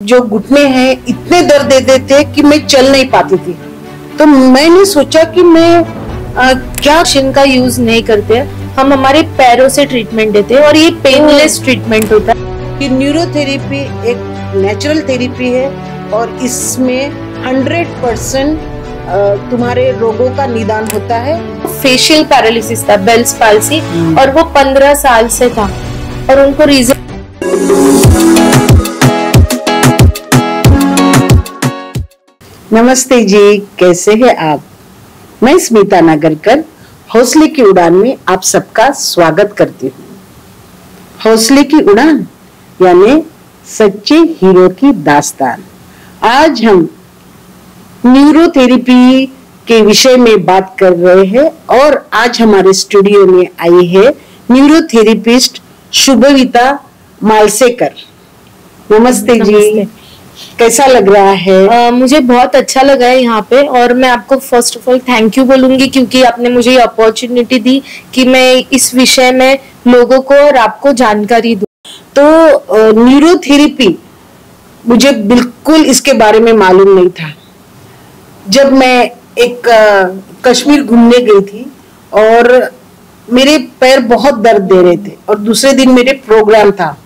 जो घुटने हैं इतने दर्द देते थे कि मैं चल नहीं पाती थी। तो मैंने सोचा कि मैं क्या मशीन का यूज नहीं करते, हम हमारे पैरों से ट्रीटमेंट देते हैं और ये पेनलेस ट्रीटमेंट होता है। कि न्यूरोथेरेपी एक नेचुरल थेरेपी है और इसमें 100% तुम्हारे रोगों का निदान होता है। फेशियल पैरालिसिस था, बेल्स पाल्सी, और वो 15 साल से था और उनको रीजन। नमस्ते जी, कैसे हैं आप? मैं स्मिता नागरकर हौसले की उड़ान में आप सबका स्वागत करती हूँ। हौसले की उड़ान यानी सच्चे हीरो की दास्तान। आज हम न्यूरोथेरेपी के विषय में बात कर रहे हैं और आज हमारे स्टूडियो में आई है न्यूरोथेरेपिस्ट शुभविता मालसेकर। नमस्ते जी, कैसा लग रहा है? मुझे बहुत अच्छा लगा है यहाँ पे, और मैं आपको first of all thank you बोलूंगी क्योंकि आपने मुझे ये अपॉर्चुनिटी दी कि मैं इस विषय में लोगों को और आपको जानकारी दूं। तो न्यूरोथेरेपी मुझे बिल्कुल इसके बारे में मालूम नहीं था। जब मैं एक कश्मीर घूमने गई थी और मेरे पैर बहुत दर्द दे रहे थे और दूसरे दिन मेरे प्रोग्राम था,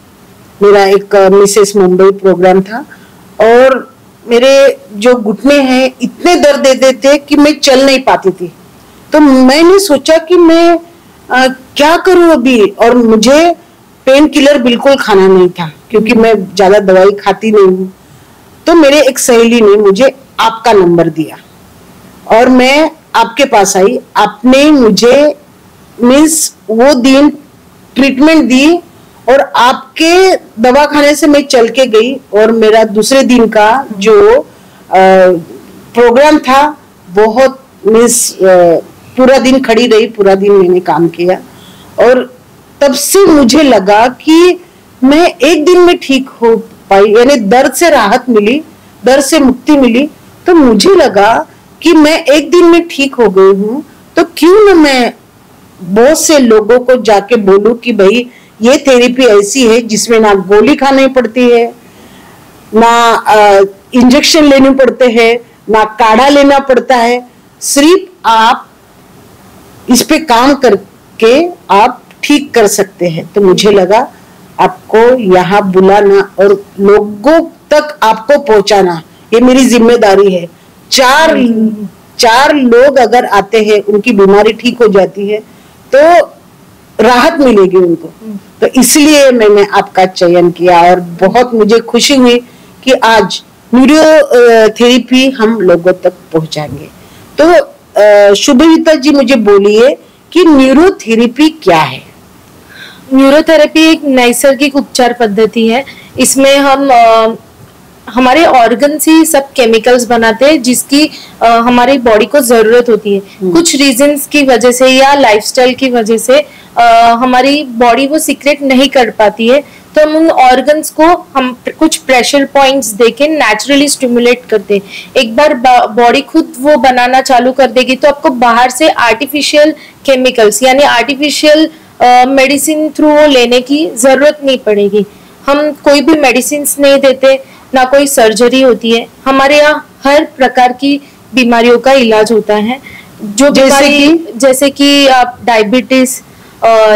मेरा एक मिसेस मुंबई प्रोग्राम था और मेरे जो घुटने हैं इतने दर्द देते थे कि मैं चल नहीं पाती थी। तो मैंने सोचा कि मैं क्या करूं अभी, और मुझे पेन किलर बिल्कुल खाना नहीं था क्योंकि मैं ज्यादा दवाई खाती नहीं हूँ। तो मेरे एक सहेली ने मुझे आपका नंबर दिया और मैं आपके पास आई। आपने मुझे मीन्स वो दिन ट्रीटमेंट दी और आपके दवाखाने से मैं चल के गई और मेरा दूसरे दिन का जो प्रोग्राम था बहुत मीन्स पूरा दिन खड़ी रही, पूरा दिन मैंने काम किया और तब से मुझे लगा कि मैं एक दिन में ठीक हो पाई, यानी दर्द से राहत मिली, दर्द से मुक्ति मिली। तो मुझे लगा कि मैं एक दिन में ठीक हो गई हूँ, तो क्यों ना मैं बहुत से लोगों को जाके बोलूं कि भाई ये थेरेपी ऐसी है जिसमें ना गोली खानी पड़ती है, ना इंजेक्शन लेने पड़ते हैं, ना काढ़ा लेना पड़ता है, सिर्फ आप इस पे काम करके आप ठीक कर सकते हैं। तो मुझे लगा आपको यहाँ बुलाना और लोगों तक आपको पहुंचाना ये मेरी जिम्मेदारी है। चार लोग अगर आते हैं, उनकी बीमारी ठीक हो जाती है तो राहत मिलेगी उनको। तो इसलिए मैंने आपका चयन किया और बहुत मुझे खुशी हुई कि आज न्यूरोथेरेपी हम लोगों तक पहुंचाएंगे। तो शुभविता जी, मुझे बोलिए कि न्यूरोथेरेपी क्या है? न्यूरोथेरेपी एक नैसर्गिक उपचार पद्धति है। इसमें हम हमारे ऑर्गन्स ही सब केमिकल्स बनाते हैं जिसकी हमारी बॉडी को जरूरत होती है। कुछ रीजंस की वजह से या लाइफस्टाइल की वजह से हमारी बॉडी वो सीक्रेट नहीं कर पाती है, तो हम उन ऑर्गन्स को हम कुछ प्रेशर पॉइंट्स देके नेचुरली स्टिमुलेट करते हैं। एक बार बॉडी खुद वो बनाना चालू कर देगी तो आपको बाहर से आर्टिफिशियल केमिकल्स यानी आर्टिफिशियल मेडिसिन थ्रू वो लेने की जरूरत नहीं पड़ेगी। हम कोई भी मेडिसिन नहीं देते, ना कोई सर्जरी होती है। हमारे यहाँ हर प्रकार की बीमारियों का इलाज होता है। जो जैसे कि आप diabetes,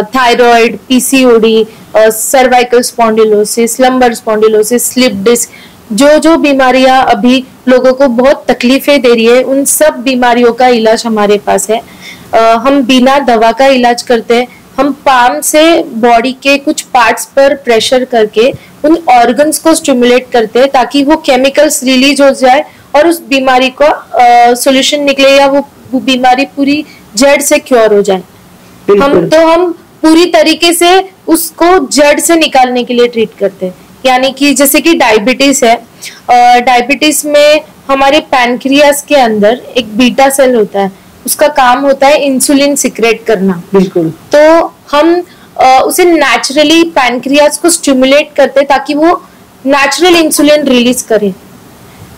thyroid, PCOD, cervical spondylosis, lumbar spondylosis, slip disc, जो बीमारियां अभी लोगों को बहुत तकलीफें दे रही है, उन सब बीमारियों का इलाज हमारे पास है। हम बिना दवा का इलाज करते हैं। हम पाम से बॉडी के कुछ पार्ट्स पर प्रेशर करके उन ऑर्गन्स को स्टिमुलेट करते हैं ताकि वो केमिकल्स रिलीज हो जाए और उस बीमारी का सॉल्यूशन निकले या वो बीमारी पूरी जड़ से क्योर हो जाए। हम पूरी तरीके से उसको जड़ से निकालने के लिए ट्रीट करते हैं। यानी कि जैसे कि डायबिटीज है, डायबिटीज में हमारे पैनक्रियास के अंदर एक बीटा सेल होता है, उसका काम होता है इंसुलिन सिक्रेट करना। बिल्कुल। तो हम उसे नेचुरली पैनक्रियास को स्टिमुलेट करते हैं ताकि वो नेचुरल इंसुलिन रिलीज करे,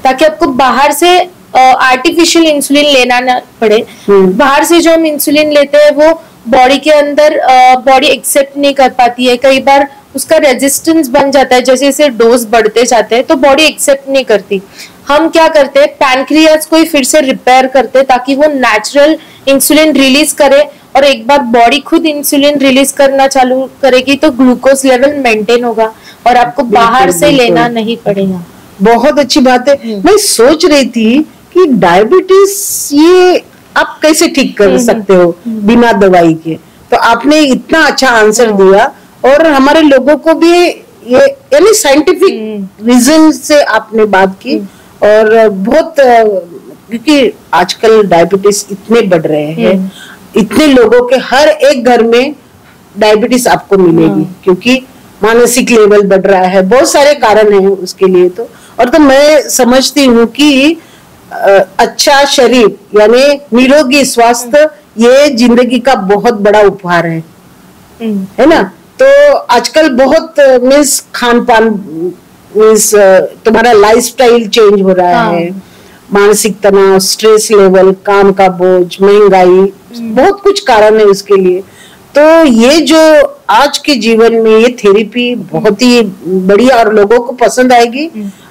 ताकि आपको बाहर से आर्टिफिशियल इंसुलिन लेना ना पड़े। बाहर से जो हम इंसुलिन लेते हैं वो बॉडी के अंदर बॉडी एक्सेप्ट नहीं कर पाती है। कई बार उसका रेजिस्टेंस बन जाता है, जैसे जैसे डोज बढ़ते जाते हैं तो बॉडी एक्सेप्ट नहीं करती। हम क्या करते हैं, पैनक्रियाज को ही फिर से रिपेयर करते हैं ताकि वो नेचुरल इंसुलिन रिलीज करे, और एक बार बॉडी खुद इंसुलिन रिलीज करना चालू करेगी तो ग्लूकोज लेवल मेंटेन होगा और आपको बाहर से लेना नहीं पड़ेगा। बहुत अच्छी बात है। मैं सोच रही थी कि डायबिटीज ये आप कैसे ठीक कर सकते हो बिना दवाई के, तो आपने इतना अच्छा आंसर दिया और हमारे लोगों को भी ये यानी साइंटिफिक रीजन से आपने बात की। और बहुत क्योंकि आजकल डायबिटीज इतने बढ़ रहे हैं, इतने लोगों के हर एक घर में डायबिटीज आपको मिलेगी, क्योंकि मानसिक लेवल बढ़ रहा है, बहुत सारे कारण हैं उसके लिए। तो मैं समझती हूँ कि अच्छा शरीर यानी निरोगी स्वास्थ्य ये जिंदगी का बहुत बड़ा उपहार है ना। तो आजकल बहुत मीन्स खान पान मीन्स तुम्हारा लाइफस्टाइल चेंज हो रहा है, मानसिक तनाव, स्ट्रेस लेवल, काम का बोझ, महंगाई, बहुत कुछ कारण है उसके लिए। तो ये जो आज के जीवन में ये थेरेपी बहुत ही बढ़िया और लोगों को पसंद आएगी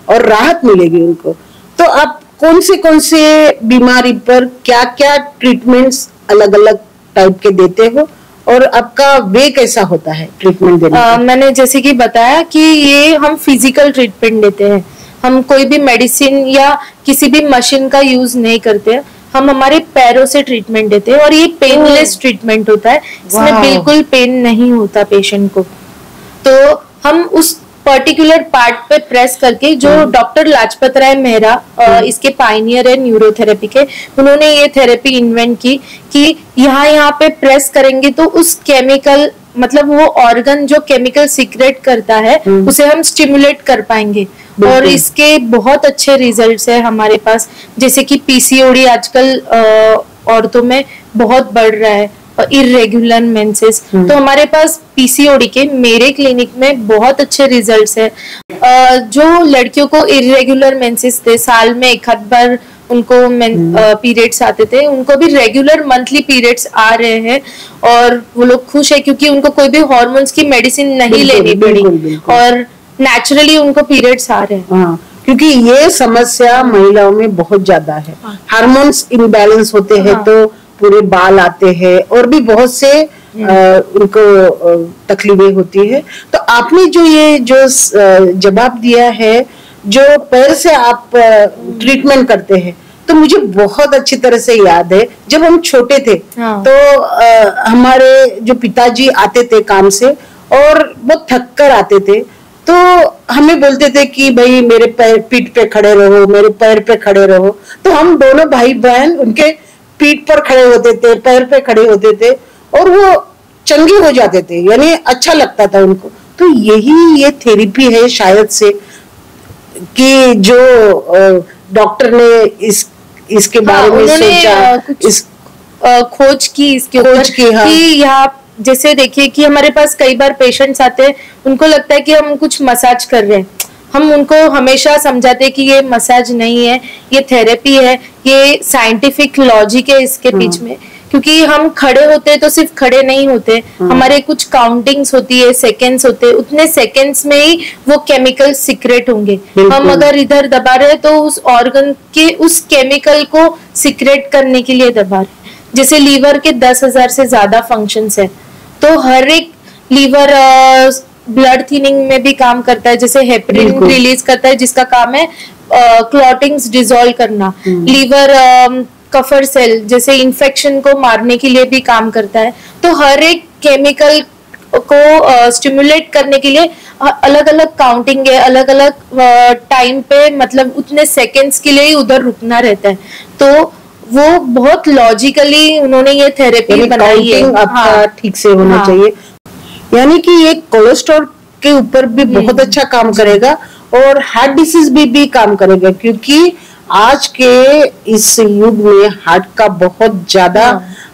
और राहत मिलेगी उनको। तो आप कौन से बीमारी पर क्या क्या ट्रीटमेंट्स अलग अलग टाइप के देते हो और आपका वे कैसा होता है ट्रीटमेंट देने का? मैंने जैसे कि बताया कि ये हम फिजिकल ट्रीटमेंट देते हैं, हम कोई भी मेडिसिन या किसी भी मशीन का यूज नहीं करते हैं, हम हमारे पैरों से ट्रीटमेंट देते हैं और ये पेनलेस ट्रीटमेंट होता है, इसमें बिल्कुल पेन नहीं होता पेशेंट को। तो हम उस पर्टिकुलर पार्ट पे प्रेस करके, जो डॉक्टर लाजपत राय मेहरा इसके पायनियर है न्यूरोथेरेपी के, उन्होंने ये थेरेपी इन्वेंट की कि यहाँ पे प्रेस करेंगे तो उस केमिकल मतलब वो ऑर्गन जो केमिकल सीक्रेट करता है उसे हम स्टिमुलेट कर पाएंगे। और इसके बहुत अच्छे रिजल्ट्स है हमारे पास, जैसे कि पीसीओडी आजकल औरतों में बहुत बढ़ रहा है, इर्रेगुलर मेंसेस, तो हमारे पास पीसीओडी के मेरे क्लिनिक में बहुत अच्छे रिजल्ट्स है। जो लड़कियों को इर्रेगुलर मेंसेस थे, साल में एक आध बार उनको पीरियड्स आते थे, उनको भी रेगुलर मंथली पीरियड्स आ रहे हैं और वो लोग खुश है क्योंकि उनको कोई भी हॉर्मोन्स की मेडिसिन नहीं लेनी पड़ी और नेचुरली उनको पीरियड्स आ रहे हैं। क्योंकि ये समस्या महिलाओं में बहुत ज्यादा है, हार्मोन्स इम्बैलेंस होते हैं तो पूरे बाल आते हैं और भी बहुत से उनको तकलीफें होती है। तो आपने जो ये जो जवाब दिया है, जो पैर से आप ट्रीटमेंट करते हैं, तो मुझे बहुत अच्छी तरह से याद है जब हम छोटे थे तो हमारे जो पिताजी आते थे काम से और वो थक कर आते थे, तो हमें बोलते थे कि भाई मेरे पैर पीठ पे खड़े रहो, मेरे पैर पे खड़े रहो। तो हम दोनों भाई बहन उनके पीठ पर खड़े होते थे, पैर पे खड़े होते थे और वो चंगे हो जाते थे, यानी अच्छा लगता था उनको। तो यही ये थेरेपी है शायद से कि जो डॉक्टर ने इसके बारे में सोचा, खोज की इसके ऊपर कि यहाँ जैसे देखिए कि हमारे पास कई बार पेशेंट्स आते हैं, उनको लगता है कि हम कुछ मसाज कर रहे हैं, हम उनको हमेशा समझाते हैं कि ये मसाज नहीं है, ये थेरेपी है, ये साइंटिफिक लॉजिक है इसके बीच में। क्योंकि हम खड़े होते हैं तो सिर्फ खड़े नहीं होते, हमारे कुछ काउंटिंग्स होती है, सेकंड्स होते हैं, उतने सेकंड्स में ही वो केमिकल सीक्रेट होंगे। हम अगर इधर दबा रहे हैं तो उस ऑर्गन के उस केमिकल को सीक्रेट करने के लिए दबा रहे। जैसे लीवर के 10,000 से ज्यादा फंक्शंस है, तो हर एक लीवर ब्लड थिनिंग में भी काम करता है, जैसे हेपरिन रिलीज करता है जिसका काम है क्लॉटिंग्स डिसॉल्व करना। लीवर कफर सेल जैसे इन्फेक्शन को मारने के लिए भी काम करता है। तो हर एक केमिकल को स्टिमुलेट करने के लिए अलग अलग काउंटिंग है, अलग अलग टाइम पे मतलब उतने सेकंड्स के लिए ही उधर रुकना रहता है। तो वो बहुत लॉजिकली उन्होंने ये थेरेपी बनाई है। आपका ठीक से होना चाहिए, यानी कि ये कोलेस्ट्रॉल के ऊपर भी बहुत अच्छा काम करेगा और हार्ट डिसीज भी काम करेगा, क्योंकि आज के इस युग में हार्ट का बहुत ज्यादा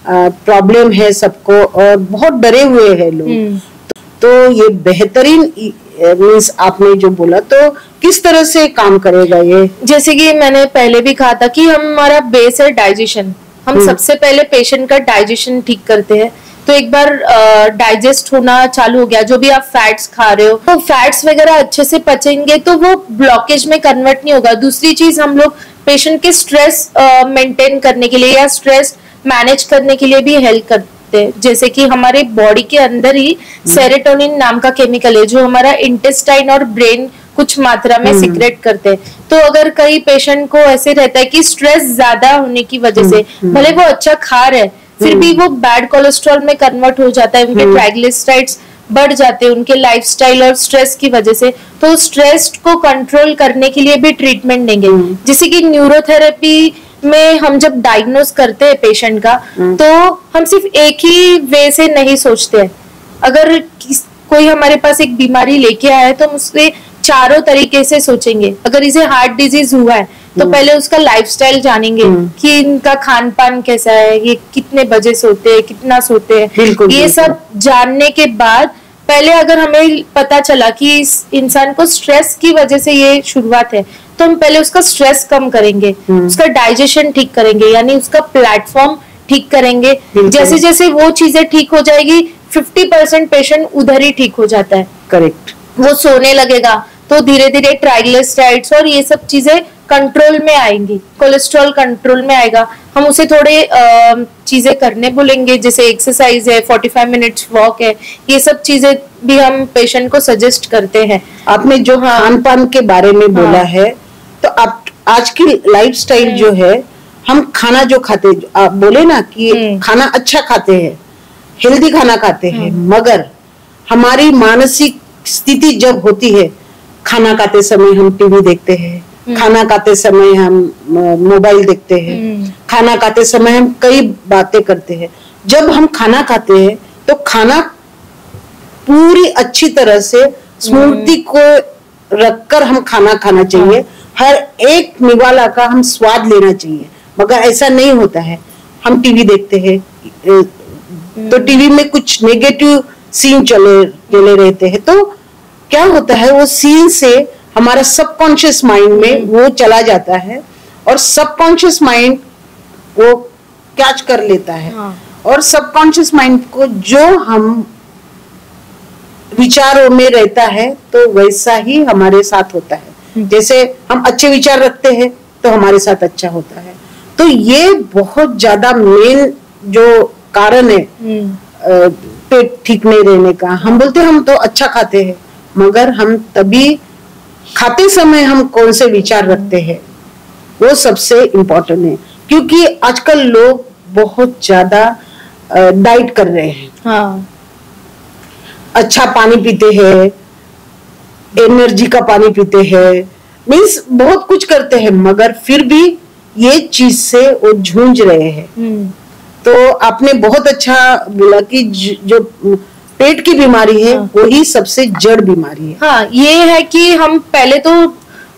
प्रॉब्लम है सबको और बहुत डरे हुए हैं लोग। तो ये बेहतरीन मीन्स आपने जो बोला, तो किस तरह से काम करेगा ये? जैसे कि मैंने पहले भी कहा था कि हमारा बेस है डाइजेशन, हम सबसे पहले पेशेंट का डाइजेशन ठीक करते हैं। तो एक बार डाइजेस्ट होना चालू हो गया, जो भी आप फैट्स खा रहे हो तो फैट्स वगैरह अच्छे से पचेंगे तो वो ब्लॉकेज में कन्वर्ट नहीं होगा। दूसरी चीज, हम लोग पेशेंट के स्ट्रेस मेंटेन करने के लिए या स्ट्रेस मैनेज करने के लिए भी हेल्प करते हैं। जैसे कि हमारे बॉडी के अंदर ही सेरोटोनिन नाम का केमिकल है जो हमारा इंटेस्टाइन और ब्रेन कुछ मात्रा में सिक्रेट करते हैं। तो अगर कई पेशेंट को ऐसे रहता है कि स्ट्रेस ज्यादा होने की वजह से भले वो अच्छा खा रहे फिर भी वो बैड कोलेस्ट्रॉल में कन्वर्ट हो जाता है, उनके ट्राइग्लिसराइड्स बढ़ जाते हैं उनके लाइफस्टाइल और स्ट्रेस की वजह से। तो स्ट्रेस को कंट्रोल करने के लिए भी ट्रीटमेंट देंगे। जैसे कि न्यूरोथेरेपी में हम जब डायग्नोज करते हैं पेशेंट का तो हम सिर्फ एक ही वे से नहीं सोचते हैं। अगर कोई हमारे पास एक बीमारी लेके आया है तो हम उससे चारों तरीके से सोचेंगे। अगर इसे हार्ट डिजीज हुआ है तो पहले उसका लाइफस्टाइल जानेंगे कि इनका खान पान कैसा है, ये कितने बजे सोते हैं, कितना सोते हैं, ये सब जानने के बाद पहले अगर हमें पता चला कि इस इंसान को स्ट्रेस की वजह से ये शुरुआत है तो हम पहले उसका स्ट्रेस कम करेंगे, उसका डाइजेशन ठीक करेंगे, यानी उसका प्लेटफॉर्म ठीक करेंगे। जैसे जैसे वो चीजें ठीक हो जाएगी 50% पेशेंट उधर ही ठीक हो जाता है। करेक्ट। वो सोने लगेगा तो धीरे धीरे ट्राइग्लिसराइड्स और ये सब चीजें कंट्रोल में आएंगी, कोलेस्ट्रॉल कंट्रोल में आएगा। हम उसे थोड़े चीजें करने बोलेंगे, जैसे एक्सरसाइज है, 45 मिनट्स वॉक है, ये सब चीजें भी हम पेशेंट को सजेस्ट करते हैं। आपने जो खान पान के बारे में बोला है, तो आप आज की लाइफस्टाइल जो है, हम खाना जो खाते, आप बोले ना कि खाना अच्छा खाते हैं, हेल्दी खाना खाते हैं, मगर हमारी मानसिक स्थिति जब होती है, खाना खाते समय हम टीवी देखते हैं, खाना खाते समय हम मोबाइल देखते हैं, खाना खाते समय हम कई बातें करते हैं। जब हम खाना खाते हैं तो खाना पूरी अच्छी तरह से स्मृति को रखकर हम खाना खाना चाहिए, हर एक निवाला का हम स्वाद लेना चाहिए। मगर ऐसा नहीं होता है, हम टीवी देखते हैं तो टीवी में कुछ नेगेटिव सीन चले रहते हैं, तो क्या होता है, वो सीन से हमारा सबकॉन्शियस माइंड में वो चला जाता है और सबकॉन्शियस माइंड वो कैच कर लेता है। और सबकॉन्शियस माइंड को जो हम विचारों में रहता है तो वैसा ही हमारे साथ होता है। जैसे हम अच्छे विचार रखते हैं तो हमारे साथ अच्छा होता है। तो ये बहुत ज्यादा मेन जो कारण है पेट ठीक नहीं रहने का। हम बोलते हैं हम तो अच्छा खाते हैं, मगर हम तभी खाते समय हम कौन से विचार रखते हैं वो सबसे इम्पोर्टेंट है। क्योंकि आजकल लोग बहुत ज्यादा डाइट कर रहे हैं, अच्छा पानी पीते हैं, एनर्जी का पानी पीते हैं, मीन्स बहुत कुछ करते हैं, मगर फिर भी ये चीज से वो जूझ रहे हैं। तो आपने बहुत अच्छा बोला कि जो पेट की बीमारी है वही सबसे जड़ बीमारी है। हाँ, ये है कि हम पहले तो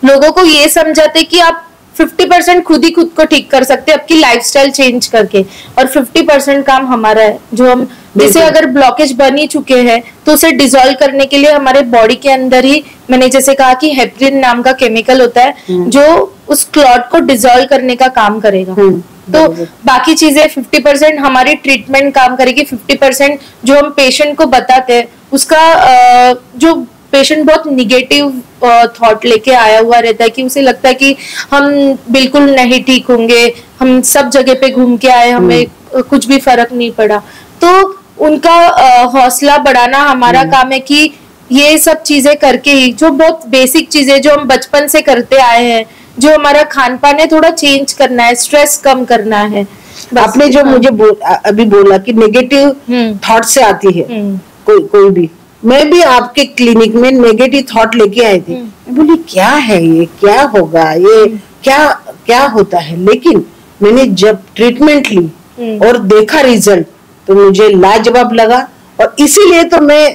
लोगों को ये समझाते कि आप 50% खुद ही खुद को ठीक कर सकते हैं आपकी लाइफस्टाइल चेंज करके, और 50% काम हमारा है। जो हम जैसे अगर ब्लॉकेज बन ही चुके हैं तो उसे डिसॉल्व करने के लिए हमारे बॉडी के अंदर ही, मैंने जैसे कहा कि हेपरिन नाम का केमिकल होता है जो उस क्लॉट को डिसॉल्व करने का काम करेगा। तो बाकी चीजें 50% हमारी ट्रीटमेंट काम करेगी, 50% जो हम पेशेंट को बताते हैं उसका जो पेशेंट बहुत निगेटिव थॉट लेके आया हुआ रहता है कि उसे लगता है कि हम बिल्कुल नहीं ठीक होंगे, हम सब जगह पे घूम के आए, हमें कुछ भी फर्क नहीं पड़ा। तो उनका हौसला बढ़ाना हमारा काम है कि ये सब चीजें करके ही, जो बहुत बेसिक चीजें जो हम बचपन से करते आए हैं, जो हमारा खान पान है थोड़ा चेंज करना है, स्ट्रेस कम करना है। आपने जो मुझे अभी बोला कि नेगेटिव थॉट से आती है कोई भी, मैं भी आपके क्लिनिक में नेगेटिव थॉट लेके आई थी। मैं बोली क्या है ये, क्या होगा, ये क्या होता है। लेकिन मैंने जब ट्रीटमेंट ली और देखा रिजल्ट तो मुझे लाजवाब लगा। और इसीलिए तो मैं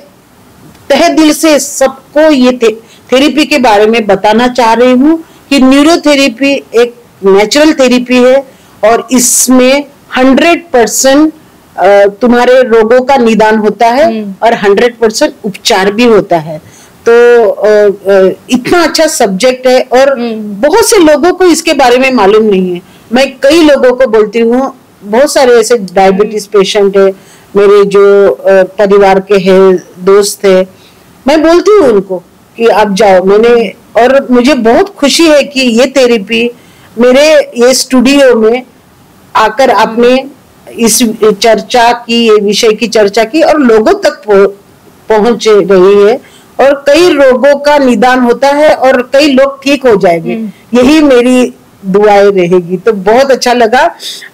तहे दिल से सबको ये थेरेपी के बारे में बताना चाह रही हूँ कि न्यूरोथेरेपी एक नेचुरल थेरेपी है और इसमें 100% तुम्हारे रोगों का निदान होता है और 100% उपचार भी होता है। तो इतना अच्छा सब्जेक्ट है और बहुत से लोगों को इसके बारे में मालूम नहीं है। मैं कई लोगों को बोलती हूँ, बहुत सारे ऐसे डायबिटीज पेशेंट है, मेरे जो परिवार के हैं, दोस्त है, मैं बोलती हूँ उनको कि आप जाओ। और मुझे बहुत खुशी है कि ये थेरेपी मेरे ये स्टूडियो में आकर आपने इस चर्चा की, ये विषय की चर्चा की और लोगों तक पहुंच रही है और कई रोगों का निदान होता है और कई लोग ठीक हो जाएंगे। यही मेरी दुआएं रहेगी। तो बहुत अच्छा लगा।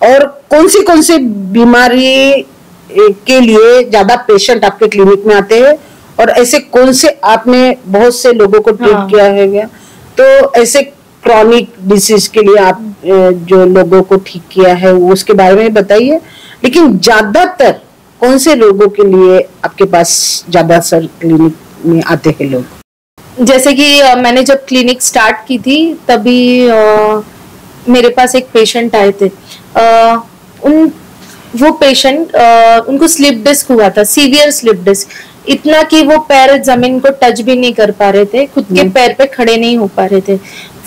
और कौन सी बीमारी के लिए ज्यादा पेशेंट आपके क्लिनिक में आते हैं और ऐसे कौन से आपने बहुत से लोगों को ट्रीट किया है, तो ऐसे क्रॉनिक डिसीज के लिए आप जो लोगों को ठीक किया है वो उसके बारे में बताइए। लेकिन ज्यादातर कौन से रोगों के लिए आपके पास ज्यादा सर क्लिनिक में आते हैं लोग? जैसे कि मैंने जब क्लिनिक स्टार्ट की थी तभी मेरे पास एक पेशेंट आए थे। वो पेशेंट उनको स्लिप डिस्क हुआ था, सीवियर स्लिप डिस्क, इतना कि वो पैर जमीन को टच भी नहीं कर पा रहे थे, खुद के पैर पे खड़े नहीं हो पा रहे थे।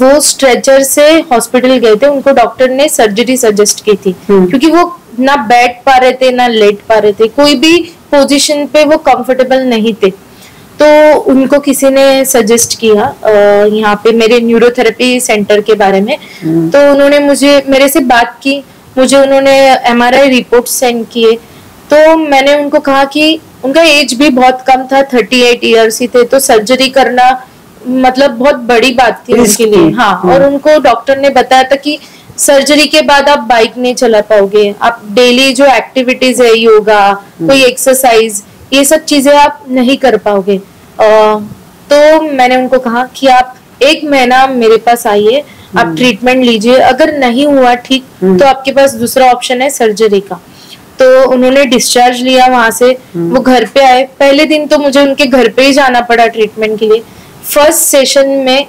वो स्ट्रेचर से हॉस्पिटल गए थे, उनको डॉक्टर ने सर्जरी सजेस्ट की थी क्योंकि वो ना बैठ पा रहे थे ना लेट पा रहे थे, कोई भी पोजीशन पे वो कंफर्टेबल नहीं थे। तो उनको किसी ने सजेस्ट किया यहाँ पे मेरे न्यूरोथेरेपी सेंटर के बारे में। तो उन्होंने मेरे से बात की, मुझे उन्होंने MRI रिपोर्ट सेंड किए। तो मैंने उनको कहा कि उनका एज भी बहुत कम था, 38 ईयर्स ही थे, तो सर्जरी करना मतलब बहुत बड़ी बात थी उनके लिए। हाँ, और उनको डॉक्टर ने बताया था कि सर्जरी के बाद आप बाइक नहीं चला पाओगे, आप डेली जो एक्टिविटीज है, योगा, कोई एक्सरसाइज, ये सब चीजें आप नहीं कर पाओगे। तो मैंने उनको कहा कि आप 1 महीना मेरे पास आइए, आप ट्रीटमेंट लीजिए, अगर नहीं हुआ ठीक तो आपके पास दूसरा ऑप्शन है सर्जरी का। तो उन्होंने डिस्चार्ज लिया वहां से, वो घर पे आए। पहले दिन तो मुझे उनके घर पे ही जाना पड़ा ट्रीटमेंट के लिए। फर्स्ट सेशन में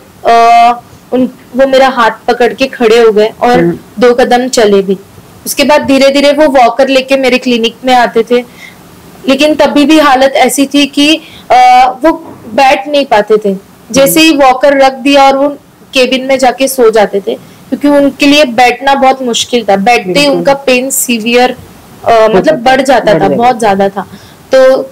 वो मेरा हाथ पकड़ के खड़े हो गए और 2 कदम चले भी। उसके बाद धीरे धीरे वो वॉकर लेके मेरे क्लिनिक में आते थे, लेकिन तभी भी हालत ऐसी थी कि वो बैठ नहीं पाते थे। जैसे ही वॉकर रख दिया और वो केबिन में जाके सो जाते थे, क्योंकि उनके लिए बैठना बहुत मुश्किल था। बैठते ही उनका पेन सीवियर मतलब बढ़ जाता था, बहुत ज्यादा था। तो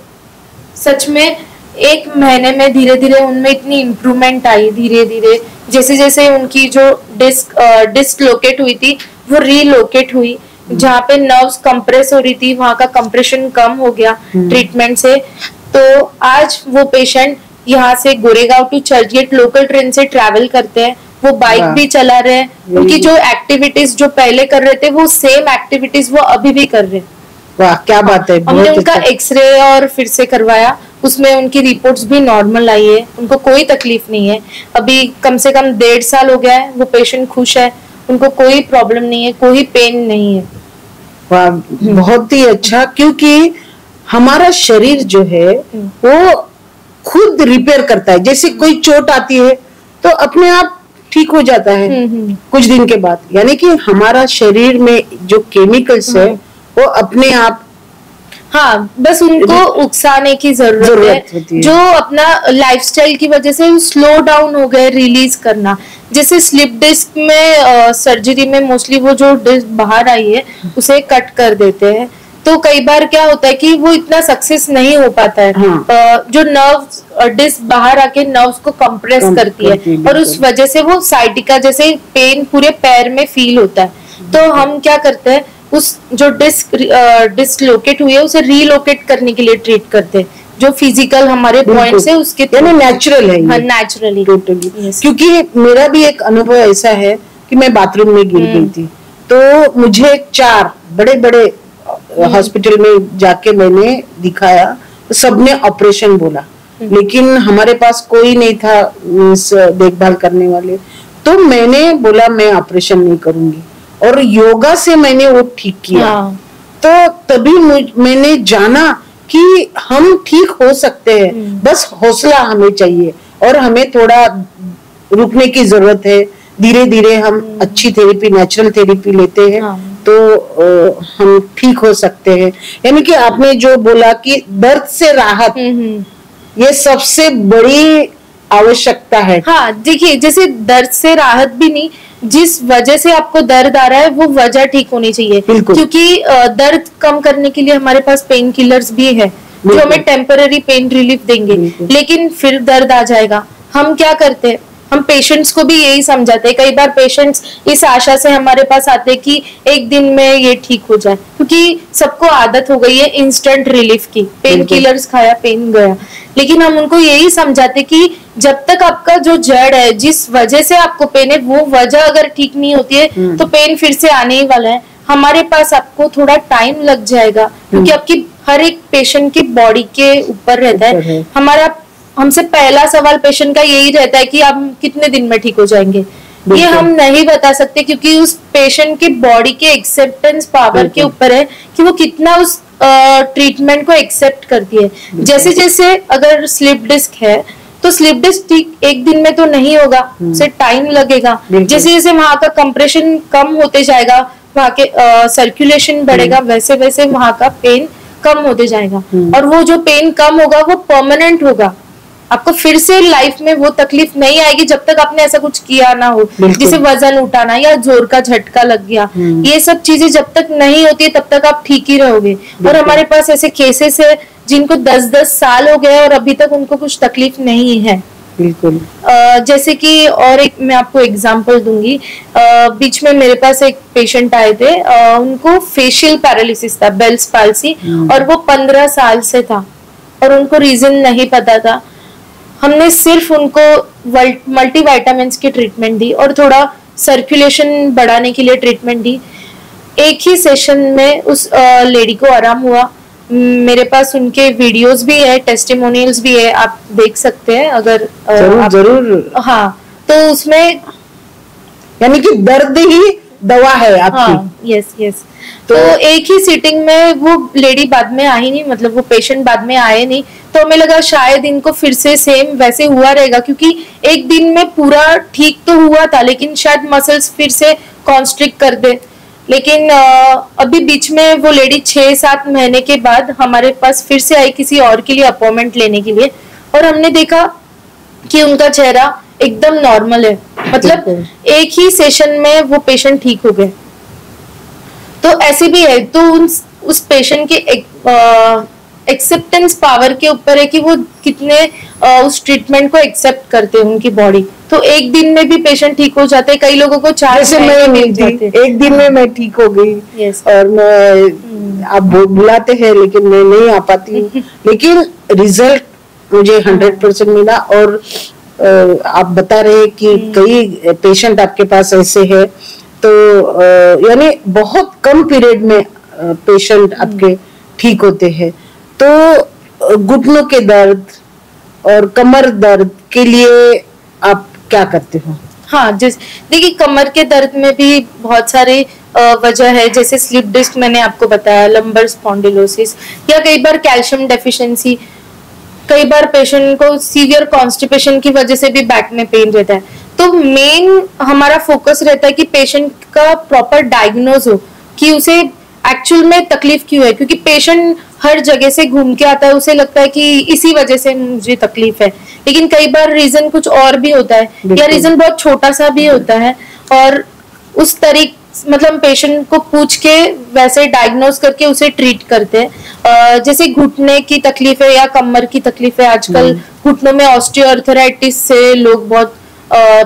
सच में 1 महीने में धीरे धीरे उनमें इतनी इम्प्रूवमेंट आई। धीरे धीरे जैसे जैसे उनकी जो डिस्लोकेट हुई थी वो रीलोकेट हुई, जहाँ पे नर्व्स कंप्रेस हो रही थी वहां का कंप्रेशन कम हो गया ट्रीटमेंट से। तो आज वो पेशेंट यहाँ से Goregaon to Churchgate local train से ट्रैवल करते हैं, वो बाइक भी चला रहे हैं। उनकी जो एक्टिविटीज जो पहले कर रहे थे वो सेम एक्टिविटीज वो अभी भी कर रहे हैं। वाह, क्या बात है। हमने उनका एक्सरे और फिर से करवाया, उसमें उनकी रिपोर्ट्स भी नॉर्मल आई है, उनको कोई तकलीफ नहीं है। अभी कम से कम 1.5 साल हो गया है, वो पेशेंट खुश है, उनको कोई प्रॉब्लम नहीं है, कोई पेन नहीं है। वाह, बहुत ही अच्छा। क्योंकि हमारा शरीर जो है वो खुद रिपेयर करता है। जैसे कोई चोट आती है तो अपने आप ठीक हो जाता है कुछ दिन के बाद। यानी कि हमारा शरीर में जो केमिकल्स है वो अपने आप, हाँ, बस उनको उकसाने की जरूरत है। जो अपना लाइफस्टाइल की वजह से स्लो डाउन हो गए रिलीज करना। जैसे स्लिप डिस्क में सर्जरी में मोस्टली वो जो डिस्क बाहर आई है उसे कट कर देते हैं। तो कई बार क्या होता है कि वो इतना सक्सेस नहीं हो पाता है। जो नर्व डिस्क बाहर आके नर्व्स को कंप्रेस करती है और उस वजह से वो साइटिका जैसे पेन पूरे पैर में फील होता है। तो हम क्या करते हैं, उस जो डिस्लोकेट हुई है उसे रीलोकेट करने के लिए ट्रीट करते हैं, जो फिजिकल हमारे पॉइंट्स है उसके नेचुरल है। हाँ, नेचुरली टोटली। क्योंकि मेरा भी एक अनुभव ऐसा है कि मैं बाथरूम में गिर गई थी, तो मुझे 4 बड़े बड़े हॉस्पिटल में जाके मैंने दिखाया, तो सबने ऑपरेशन बोला, लेकिन हमारे पास कोई नहीं था देखभाल करने वाले। तो मैंने बोला मैं ऑपरेशन नहीं करूंगी और योगा से मैंने वो ठीक किया। तो तभी मैंने जाना कि हम ठीक हो सकते हैं, बस हौसला हमें चाहिए और हमें थोड़ा रुकने की जरूरत है। धीरे धीरे हम अच्छी थेरेपी, नेचुरल थेरेपी लेते हैं तो हम ठीक हो सकते हैं। यानी कि आपने जो बोला कि दर्द से राहत, ये सबसे बड़ी आवश्यकता है। हाँ देखिए, जैसे दर्द से राहत भी नहीं, जिस वजह से आपको दर्द आ रहा है वो वजह ठीक होनी चाहिए, क्योंकि दर्द कम करने के लिए हमारे पास पेन किलर्स भी है जो हमें टेम्पररी पेन रिलीफ देंगे, लेकिन फिर दर्द आ जाएगा। हम क्या करते हैं, हम पेशेंट्स को भी यही समझाते हैं। कई बार पेशेंट्स इस आशा से हमारे पास आते हैं कि एक दिन में ये ठीक हो जाए, क्योंकि सबको आदत हो गई है इंस्टेंट रिलीफ की, पेन किलर्स खाया पेन गया। लेकिन हम उनको यही समझाते कि जब तक आपका जो जड़ है, जिस वजह से आपको पेन है, वो वजह अगर ठीक नहीं होती है तो पेन फिर से आने ही वाला है। हमारे पास आपको थोड़ा टाइम लग जाएगा, क्योंकि आपकी हर एक पेशेंट की बॉडी के ऊपर रहता है। हमसे पहला सवाल पेशेंट का यही रहता है कि आप कितने दिन में ठीक हो जाएंगे। ये हम नहीं बता सकते, क्योंकि उस पेशेंट की बॉडी के एक्सेप्टेंस पावर के ऊपर है कि वो कितना उस ट्रीटमेंट को एक्सेप्ट करती है। जैसे जैसे अगर स्लिप डिस्क है तो स्लिप डिस्क ठीक एक दिन में तो नहीं होगा, उसे टाइम लगेगा। जैसे जैसे वहां का कंप्रेशन कम होते जाएगा, वहां के सर्कुलेशन बढ़ेगा, वैसे वैसे वहां का पेन कम होते जाएगा। और वो जो पेन कम होगा वो परमानेंट होगा। आपको फिर से लाइफ में वो तकलीफ नहीं आएगी जब तक आपने ऐसा कुछ किया ना हो, जैसे वजन उठाना या जोर का झटका लग गया। ये सब चीजें जब तक नहीं होती है तब तक आप ठीक ही रहोगे। और हमारे पास ऐसे केसेस है जिनको 10-10 साल हो गए और अभी तक उनको कुछ तकलीफ नहीं है। बिल्कुल। जैसे कि और एक मैं आपको एग्जांपल दूंगी। बीच में मेरे पास एक पेशेंट आए थे, उनको फेशियल पैरालिसिस था, बेल्स पाल्सी, और वो 15 साल से था और उनको रीजन नहीं पता था। हमने सिर्फ उनको मल्टीविटामिन्स की ट्रीटमेंट दी और थोड़ा सर्कुलेशन बढ़ाने के लिए ट्रीटमेंट दी। एक ही सेशन में उस लेडी को आराम हुआ। मेरे पास उनके वीडियोस भी है, टेस्टिमोनियल्स भी है, आप देख सकते हैं अगर जरूर। हाँ, तो उसमें यानी कि दर्द ही दवा है आपकी। हाँ, यस। तो एक ही सीटिंग में वो लेडी बाद में आई नहीं, मतलब वो पेशेंट बाद में आए नहीं, तो हमें लगा शायद इनको फिर से सेम वैसे हुआ रहेगा, क्योंकि एक दिन में पूरा ठीक तो हुआ था लेकिन शायद मसल्स फिर से कॉन्स्ट्रिक्ट कर दे। लेकिन अभी बीच में वो लेडी 6-7 महीने के बाद हमारे पास फिर से आई किसी और के लिए अपॉइंटमेंट लेने के लिए, और हमने देखा कि उनका चेहरा एकदम नॉर्मल है, मतलब एक ही सेशन में वो पेशेंट ठीक हो गए। तो ऐसे भी है, तो उस पेशेंट के एक्सेप्टेंस पावर के ऊपर है कि वो कितने उस ट्रीटमेंट को एक्सेप्ट करते हैं उनकी बॉडी। तो एक दिन में भी पेशेंट ठीक हो जाते हैं, कई लोगों को 4 महीने मिल जाते हैं। एक दिन में मैं ठीक हो गई। और मैं आप बुलाते हैं लेकिन मैं नहीं आ पाती लेकिन रिजल्ट मुझे 100% मिला। और आप बता रहे कि कई पेशेंट आपके पास ऐसे है, तो यानी बहुत कम पीरियड में पेशेंट आपके ठीक होते हैं। तो घुटनों के दर्द और कमर दर्द के लिए आप क्या करते हो? हाँ, देखिए कमर के दर्द में भी बहुत सारे वजह है, जैसे स्लिप डिस्क मैंने आपको बताया, लंबर स्पॉन्डिलोसिस, या कई बार कैल्शियम डेफिशिएंसी। कई बार पेशेंट को सीवियर कॉन्स्टिपेशन की वजह से भी बैक में पेन रहता है। तो मेन हमारा फोकस रहता है कि पेशेंट का प्रॉपर डायग्नोज हो कि उसे एक्चुअल में तकलीफ क्यों है, क्योंकि पेशेंट हर जगह से घूम के आता है, उसे लगता है कि इसी वजह से मुझे तकलीफ है, लेकिन कई बार रीजन कुछ और भी होता है, या रीजन बहुत छोटा सा भी होता है। और उस मतलब पेशेंट को पूछ के वैसे डायग्नोज करके उसे ट्रीट करते हैं। जैसे घुटने की तकलीफ है या कमर की तकलीफ है, आजकल घुटनों में ऑस्टियोआर्थराइटिस से लोग बहुत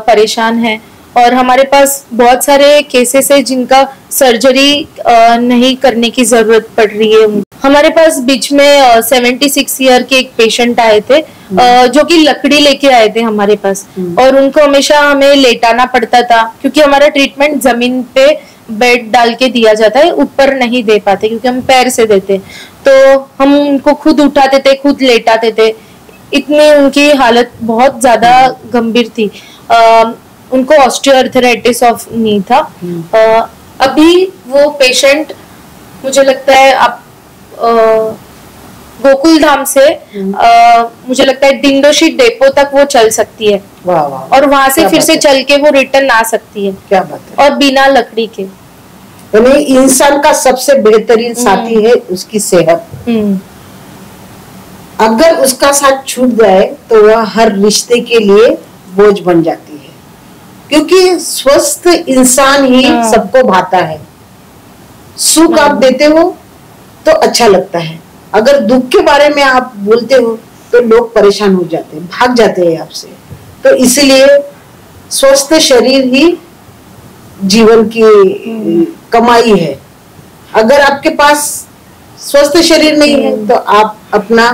परेशान हैं, और हमारे पास बहुत सारे केसेस है जिनका सर्जरी नहीं करने की जरूरत पड़ रही है। हमारे पास बीच में 76 ईयर के एक पेशेंट आए थे, जो कि लकड़ी लेके आए थे हमारे पास, और उनको हमेशा हमें लेटाना पड़ता था, क्योंकि हमारा ट्रीटमेंट जमीन पे बेड डाल के दिया जाता है, ऊपर नहीं दे पाते क्योंकि हम पैर से देते, तो हम उनको खुद उठाते थे, खुद लेटाते थे। इतनी उनकी हालत बहुत ज्यादा गंभीर थी। उनको ऑस्टियोआर्थराइटिस ऑफ नी था। अभी वो पेशेंट मुझे लगता है आप गोकुल धाम से मुझे लगता है डिंडोशी डेपो तक वो चल सकती है। वाह वाह। और वहां से फिर से चल के वो रिटर्न आ सकती है। क्या बात है। और बिना लकड़ी के। यानी इंसान का सबसे बेहतरीन साथी है उसकी सेहत। अगर उसका साथ छूट जाए तो वह हर रिश्ते के लिए बोझ बन जाती है, क्योंकि स्वस्थ इंसान ही सबको भाता है। सुख आप देते हो तो अच्छा लगता है, अगर दुख के बारे में आप बोलते हो तो लोग परेशान हो जाते हैं, भाग जाते हैं आपसे। तो इसलिए स्वस्थ शरीर ही जीवन की कमाई है। अगर आपके पास स्वस्थ शरीर नहीं है तो आप अपना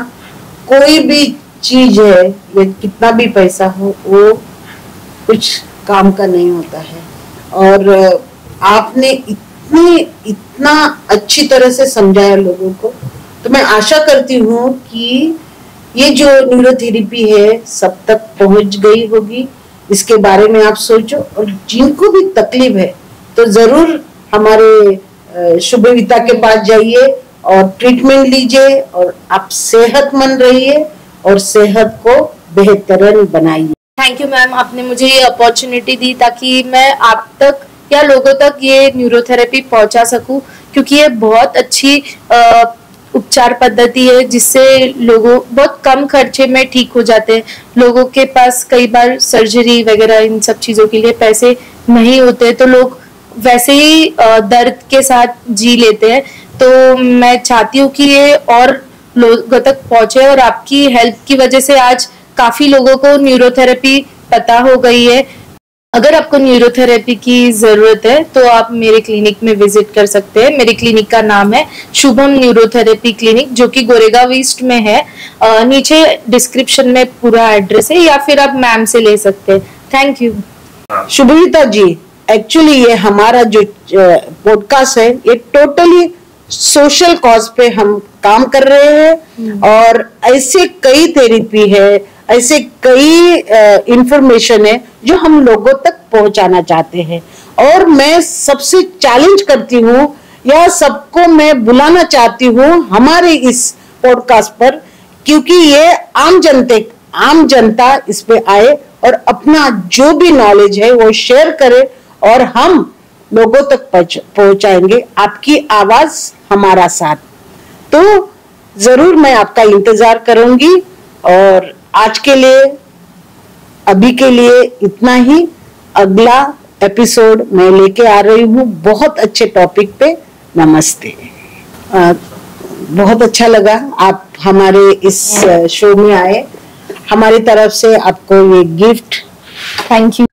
कोई भी चीज है या कितना भी पैसा हो वो कुछ काम का नहीं होता है। और आपने इतना अच्छी तरह से समझाया लोगों को, तो मैं आशा करती हूँ कि ये जो न्यूरोथेरेपी है सब तक पहुंच गई होगी। इसके बारे में आप सोचो, और जिनको भी तकलीफ है तो जरूर हमारे शुभविता के पास जाइए और ट्रीटमेंट लीजिए, और आप सेहतमंद रहिए और सेहत को बेहतरीन बनाइए। थैंक यू मैम, आपने मुझे ये अपॉर्चुनिटी दी ताकि मैं आप तक या लोगों तक ये न्यूरोथेरेपी पहुंचा सकूं, क्योंकि ये बहुत अच्छी उपचार पद्धति है जिससे लोगों बहुत कम खर्चे में ठीक हो जाते हैं। लोगों के पास कई बार सर्जरी वगैरह इन सब चीजों के लिए पैसे नहीं होते, तो लोग वैसे ही दर्द के साथ जी लेते हैं। तो मैं चाहती हूँ कि ये और लोगों तक पहुंचे, और आपकी हेल्प की वजह से आज काफी लोगों को न्यूरोथेरेपी पता हो गई है। अगर आपको न्यूरोथेरेपी की जरूरत है तो आप मेरे क्लिनिक में विजिट कर सकते हैं। मेरे क्लिनिक का नाम है शुभम न्यूरोथेरेपी क्लिनिक, जो कि गोरेगांव ईस्ट में है। नीचे डिस्क्रिप्शन में पूरा एड्रेस है, या फिर आप मैम से ले सकते हैं। Thank you. Shubhavita ji, actually ये हमारा जो पॉडकास्ट है ये टोटली सोशल कॉज पे हम काम कर रहे हैं, और ऐसे कई थेरेपी है, ऐसे कई इंफॉर्मेशन है जो हम लोगों तक पहुंचाना चाहते हैं। और मैं सबसे चैलेंज करती हूँ या सबको मैं बुलाना चाहती हूँ हमारे इस पॉडकास्ट पर, क्योंकि ये आम जनता इस पे आए और अपना जो भी नॉलेज है वो शेयर करे, और हम लोगों तक पहुंचाएंगे। आपकी आवाज हमारा साथ, तो जरूर मैं आपका इंतजार करूंगी। और आज के लिए, अभी के लिए इतना ही। अगला एपिसोड मैं लेके आ रही हूँ बहुत अच्छे टॉपिक पे। नमस्ते। बहुत अच्छा लगा आप हमारे इस शो में आए। हमारी तरफ से आपको ये गिफ्ट। Thank you.